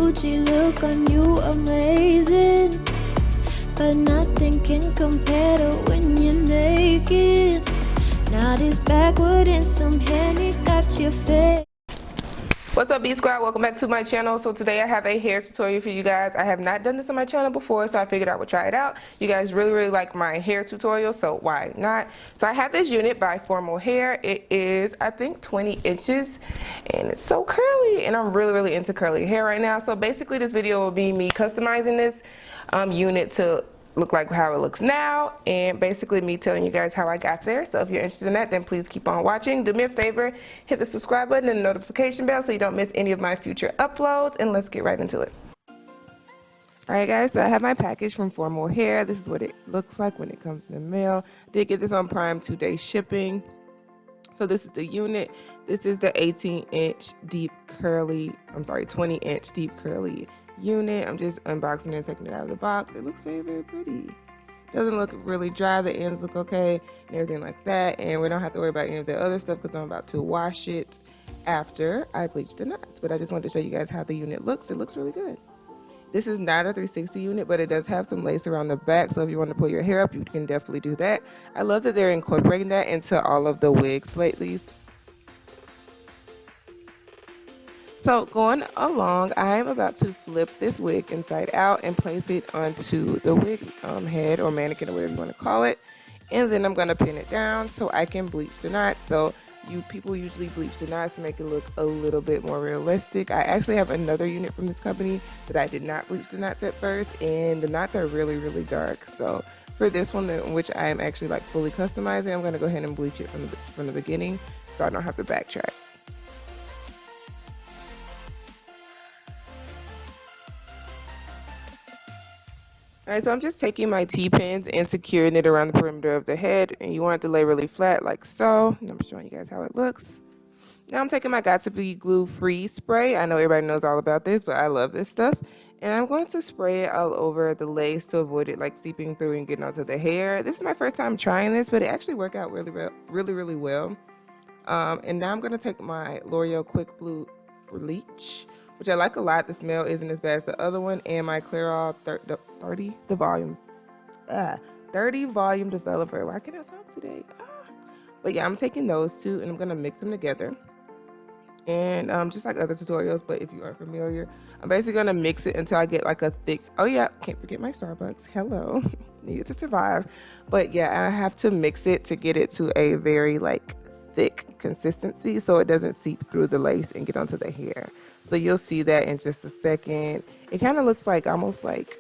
Gucci look on you amazing, but nothing can compare to when you're naked. Now this backward and some Henny got your face. What's up, B Squad? Welcome back to my channel. So today I have a hair tutorial for you guys. I have not done this on my channel before, so I figured I would try it out. You guys really like my hair tutorial, so why not? So I have this unit by Formal Hair. It is, I think, 20 inches, and it's so curly, and I'm really into curly hair right now. So basically this video will be me customizing this unit to look like how it looks now, and basically me telling you guys how I got there. So if you're interested in that, then please keep on watching. Do me a favor, hit the subscribe button and the notification bell so you don't miss any of my future uploads, and let's get right into it. Alright guys, so I have my package from Formal Hair. This is what it looks like when it comes in the mail. I did get this on Prime 2-day shipping. So this is the unit. This is the 18-inch deep curly, 20-inch deep curly unit. I'm just unboxing it and taking it out of the box. It looks very pretty. Doesn't look really dry. The ends look okay and everything like that. And we don't have to worry about any of the other stuff because I'm about to wash it after I bleach the knots. But I just wanted to show you guys how the unit looks. It looks really good. This is not a 360 unit, but it does have some lace around the back, so if you want to pull your hair up, you can definitely do that. I love that they're incorporating that into all of the wigs lately. So going along, I am about to flip this wig inside out and place it onto the wig head or mannequin or whatever you want to call it. And then I'm going to pin it down so I can bleach the knots. So people usually bleach the knots to make it look a little bit more realistic. I actually have another unit from this company that I did not bleach the knots at first, and the knots are really dark. So for this one, which I am actually like fully customizing, I'm going to go ahead and bleach it from the beginning so I don't have to backtrack. Alright, so I'm just taking my T-pins and securing it around the perimeter of the head, and you want it to lay really flat like so. And I'm showing you guys how it looks. Now I'm taking my Got2b glue free spray. I know everybody knows all about this, but I love this stuff. And I'm going to spray it all over the lace to avoid it like seeping through and getting onto the hair. This is my first time trying this, but it actually worked out really well. And now I'm going to take my L'Oreal Quick Blue Bleach, which I like a lot. The smell isn't as bad as the other one, and my Clairol 30 volume developer. Why can't I talk today? But yeah, I'm taking those two and I'm gonna mix them together. And just like other tutorials, but if you aren't familiar, I'm basically gonna mix it until I get like a thick. Oh yeah, can't forget my Starbucks. Hello, needed to survive. But yeah, I have to mix it to get it to a very like thick consistency so it doesn't seep through the lace and get onto the hair. So you'll see that in just a second. It kind of looks like almost like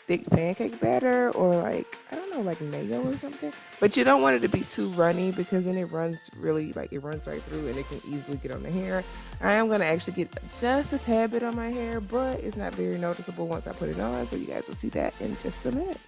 thick pancake batter, or like, I don't know, like mayo or something. But you don't want it to be too runny because then it runs right through and it can easily get on the hair. I am going to actually get just a tad bit on my hair, but it's not very noticeable once I put it on. So you guys will see that in just a minute.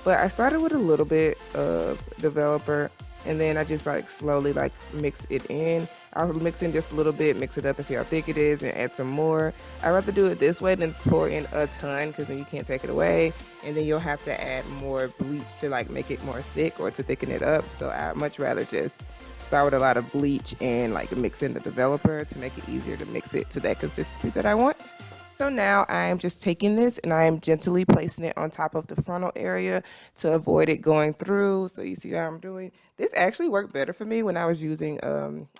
But I started with a little bit of developer, and then I just like slowly like mix it in. I'll mix in just a little bit, mix it up and see how thick it is, and add some more. I'd rather do it this way than pour in a ton, because then you can't take it away, and then you'll have to add more bleach to like make it more thick or to thicken it up. So I'd much rather just start with a lot of bleach and like mix in the developer to make it easier to mix it to that consistency that I want. So now I am just taking this and I am gently placing it on top of the frontal area to avoid it going through. So you see how I'm doing. This actually worked better for me when I was using,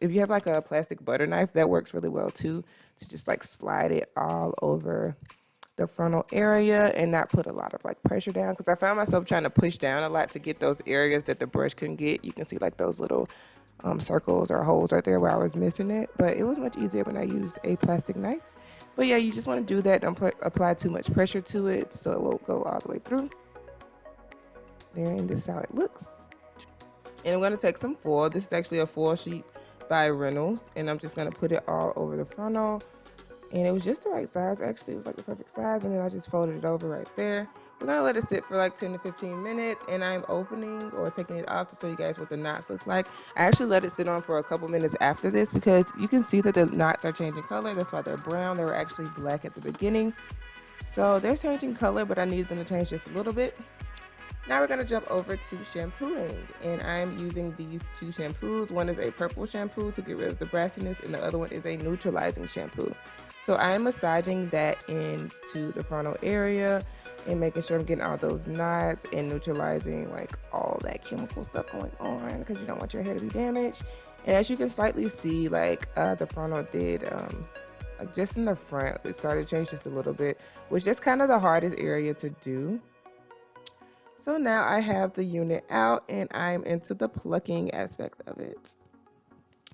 if you have like a plastic butter knife, that works really well too, to just like slide it all over the frontal area and not put a lot of like pressure down, because I found myself trying to push down a lot to get those areas that the brush couldn't get. You can see like those little circles or holes right there where I was missing it, but it was much easier when I used a plastic knife. But yeah, you just want to do that. Don't apply too much pressure to it so it won't go all the way through. There, and this is how it looks. And I'm going to take some foil. This is actually a foil sheet by Reynolds, and I'm just going to put it all over the frontal. And it was just the right size. Actually, it was like the perfect size, and then I just folded it over right there. We're going to let it sit for like 10 to 15 minutes, and I'm opening or taking it off to show you guys what the knots look like. I actually let it sit on for a couple minutes after this because you can see that the knots are changing color. That's why they're brown. They were actually black at the beginning. So they're changing color, but I need them to change just a little bit. Now we're going to jump over to shampooing, and I'm using these two shampoos. One is a purple shampoo to get rid of the brassiness, and the other one is a neutralizing shampoo. So I'm massaging that into the frontal area and making sure I'm getting all those knots and neutralizing like all that chemical stuff going on, because you don't want your hair to be damaged. And as you can slightly see, like the frontal did like just in the front, it started to change just a little bit, which is kind of the hardest area to do. So now I have the unit out and I'm into the plucking aspect of it.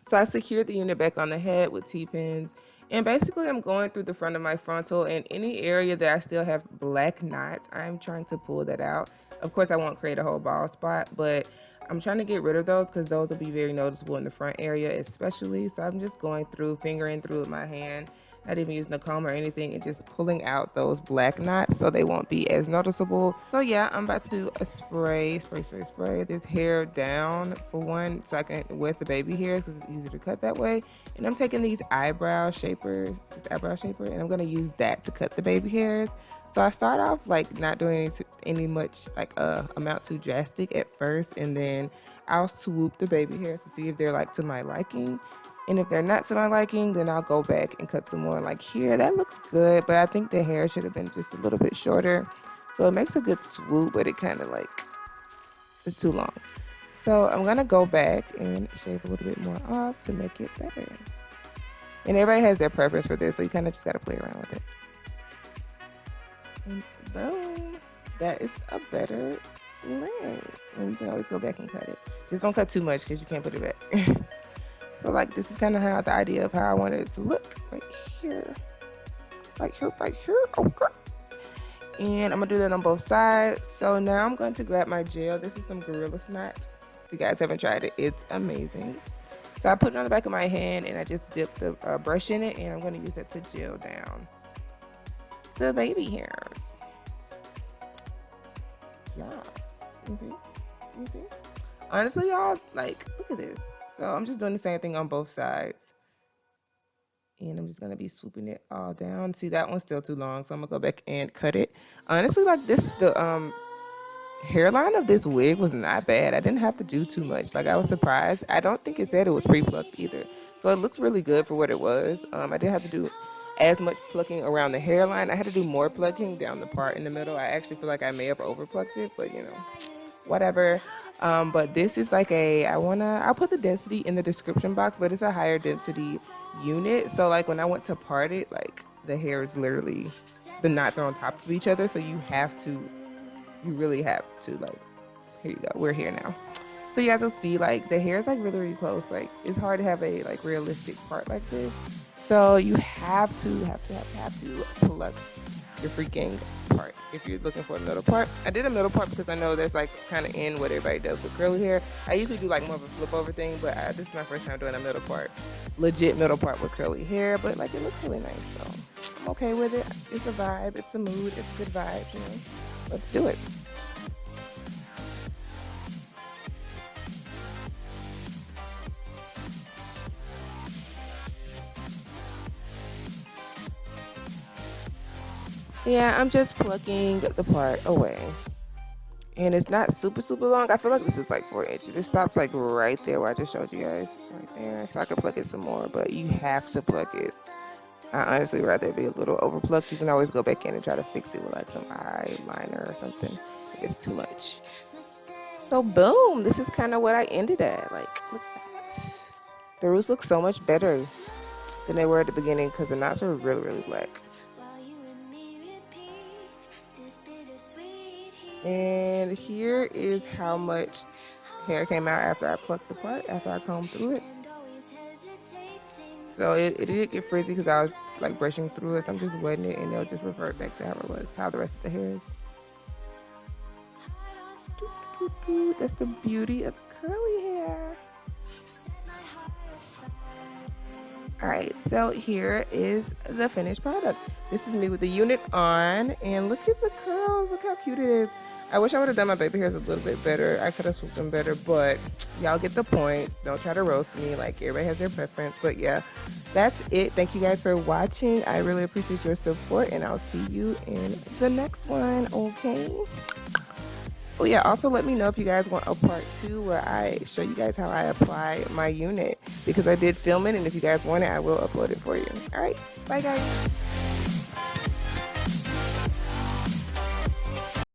So I secured the unit back on the head with T-pins, and basically I'm going through the front of my frontal, and any area that I still have black knots, I'm trying to pull that out. Of course I won't create a whole bald spot, but I'm trying to get rid of those because those will be very noticeable in the front area especially. So I'm just going through, fingering through with my hand, not even using a comb or anything, and just pulling out those black knots so they won't be as noticeable. So yeah, I'm about to spray this hair down for one, so I can wet the baby hairs because it's easier to cut that way. And I'm taking these eyebrow shapers, this eyebrow shaper, and I'm gonna use that to cut the baby hairs. So I start off like not doing any much like amount too drastic at first, and then I'll swoop the baby hairs to see if they're like to my liking. And if they're not to my liking, then I'll go back and cut some more. Like here, that looks good, but I think the hair should have been just a little bit shorter. So it makes a good swoop, but it kind of like, it's too long. So I'm gonna go back and shave a little bit more off to make it better. And everybody has their preference for this, so you kind of just gotta play around with it. And boom, that is a better length. And you can always go back and cut it. Just don't cut too much because you can't put it back. So like this is kind of how the idea of how I wanted it to look, right here, right here, okay. And I'm gonna do that on both sides. So now I'm going to grab my gel. This is some Gorilla Snot. If you guys haven't tried it, it's amazing. So I put it on the back of my hand and I just dip the brush in it, and I'm gonna use that to gel down the baby hairs. Yeah, you see? Honestly, y'all, like, look at this. So I'm just doing the same thing on both sides. And I'm just gonna be swooping it all down. See, that one's still too long, so I'm gonna go back and cut it. Honestly, like this, the hairline of this wig was not bad. I didn't have to do too much. Like I was surprised. I don't think it said it was pre-plucked either. So it looks really good for what it was. I didn't have to do as much plucking around the hairline. I had to do more plucking down the part in the middle. I actually feel like I may have over plucked it, but you know, whatever. But this is like I'll put the density in the description box, but it's a higher density unit. So like when I went to part it, like the hair is literally, the knots are on top of each other. So you really have to, like, here you go, we're here now. So you guys will see like the hair is like really, really close. Like it's hard to have a like realistic part like this. So you have to pluck your freaking part if you're looking for a middle part. I did a middle part because I know that's like kind of in what everybody does with curly hair. I usually do like more of a flip over thing, but this is my first time doing a middle part, legit middle part with curly hair. But like it looks really nice, so I'm okay with it. It's a vibe, it's a mood, it's good vibes, you know. Let's do it. Yeah, I'm just plucking the part away. And it's not super, super long. I feel like this is like 4 inches. It stops like right there where I just showed you guys. Right there. So I can pluck it some more, but you have to pluck it. I honestly rather it be a little over plucked. You can always go back in and try to fix it with like some eyeliner or something if it's too much. So boom, this is kind of what I ended at. Like, look at that. The roots look so much better than they were at the beginning because the knots are really, really black. And here is how much hair came out after I plucked the part, after I combed through it. So it did get frizzy because I was like brushing through it. So I'm just wetting it and it'll just revert back to how it was, how the rest of the hair is. That's the beauty of curly hair. Alright, so here is the finished product. This is me with the unit on, and look at the curls, look how cute it is. I wish I would have done my baby hairs a little bit better. I could have swooped them better, but y'all get the point. Don't try to roast me, like everybody has their preference. But yeah, that's it. Thank you guys for watching. I really appreciate your support, and I'll see you in the next one, okay? Oh yeah, also let me know if you guys want a part 2 where I show you guys how I apply my unit, because I did film it, and if you guys want it, I will upload it for you. All right, bye guys.